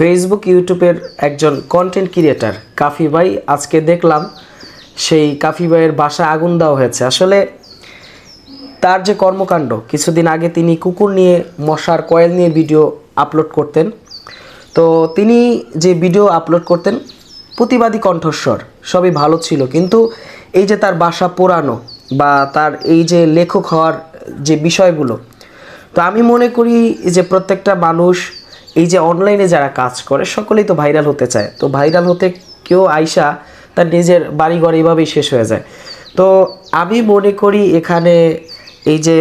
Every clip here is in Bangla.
ফেসবুক ইউটিউবের একজন কন্টেন্ট ক্রিয়েটার কাফি ভাই, আজকে দেখলাম সেই কাফি ভাইয়ের বাসায় আগুন দেওয়া হয়েছে। আসলে তার যে কর্মকাণ্ড, কিছুদিন আগে তিনি কুকুর নিয়ে, মশার কয়েল নিয়ে ভিডিও আপলোড করতেন। তো তিনি যে ভিডিও আপলোড করতেন, প্রতিবাদী কণ্ঠস্বর, সবই ভালো ছিল, কিন্তু এই যে তার বাসা পোড়ানো বা তার এই যে লেখক হওয়ার যে বিষয়গুলো, তো আমি মনে করি যে প্রত্যেকটা মানুষ এই যে অনলাইনে যারা কাজ করে সকলেই তো ভাইরাল হতে চায়। তো ভাইরাল হতে কেউ আইসা তার নিজের বাড়িঘর এইভাবেই শেষ হয়ে যায়। তো আমি মনে করি এখানে এই যে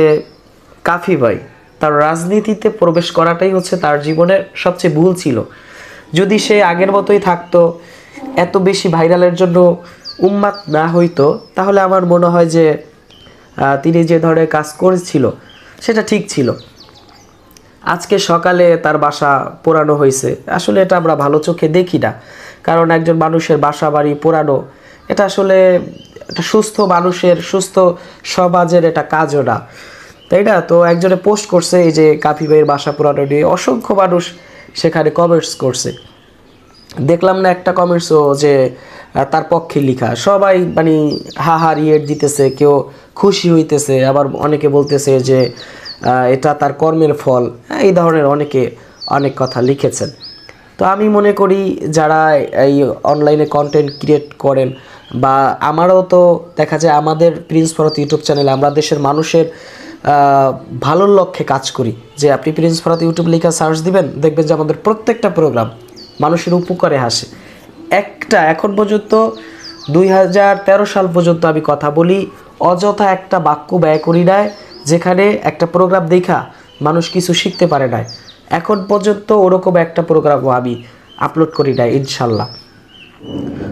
কাফি ভাই, তার রাজনীতিতে প্রবেশ করাটাই হচ্ছে তার জীবনের সবচেয়ে ভুল ছিল। যদি সে আগের মতোই থাকতো, এত বেশি ভাইরালের জন্য উন্মাদ না হইতো, তাহলে আমার মনে হয় যে তিনি যে ধরনের কাজ করেছিল সেটা ঠিক ছিল। আজকে সকালে তার বাসা পোড়ানো হয়েছে, আসলে এটা আমরা ভালো চোখে দেখি না, কারণ একজন মানুষের বাসা বাড়ি পোড়ানো এটা আসলে একটা সুস্থ মানুষের, সুস্থ সমাজের এটা কাজও না, তাই না? তো একজনে পোস্ট করছে এই যে কাফি ভাইয়ের বাসা পোড়ানো নিয়ে, অসংখ্য মানুষ সেখানে কমেন্টস করছে। দেখলাম না একটা কমেন্টসও যে তার পক্ষে লেখা, সবাই মানে হাহা রিয়েট দিতেছে, কেউ খুশি হইতেছে, আবার অনেকে বলতেছে যে এটা তার কর্মের ফল, এই ধরনের অনেকে অনেক কথা লিখেছেন। তো আমি মনে করি যারা এই অনলাইনে কন্টেন্ট ক্রিয়েট করেন, বা আমারও তো দেখা যায় আমাদের প্রিন্স ফরহাদ ইউটিউব চ্যানেলে আমরা দেশের মানুষের ভালোর লক্ষ্যে কাজ করি। যে আপনি প্রিন্স ফরহাদ ইউটিউব লেখা সার্চ দিবেন, দেখবেন যে আমাদের প্রত্যেকটা প্রোগ্রাম মানুষের উপকারে হাসে। একটা এখন পর্যন্ত 2013 সাল পর্যন্ত আমি কথা বলি, অযথা একটা বাক্য ব্যয় করি নাই যেখানে একটা প্রোগ্রাম দেখা মানুষ কিছু শিখতে পারে নাই। এখন পর্যন্ত ওরকম একটা প্রোগ্রামও আমি আপলোড করি নাই, ইনশাল্লাহ।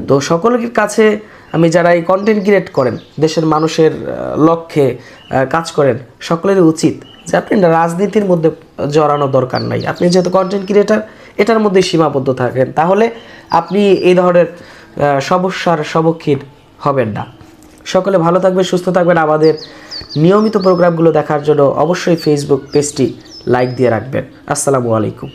তো সকলের কাছে আমি, যারা এই কন্টেন্ট ক্রিয়েট করেন, দেশের মানুষের লক্ষ্যে কাজ করেন, সকলেরই উচিত যে আপনি রাজনীতির মধ্যে জড়ানো দরকার নাই। আপনি যেহেতু কন্টেন্ট ক্রিয়েটার, এটার মধ্যেই সীমাবদ্ধ থাকেন, তাহলে আপনি এই ধরনের সমস্যার সম্মুখীন হবেন না। সকলে ভালো থাকবেন, সুস্থ থাকবেন। আমাদের নিয়মিত প্রোগ্রামগুলো দেখার জন্য অবশ্যই ফেসবুক পেজটি লাইক দিয়ে রাখবেন। আসসালামু আলাইকুম।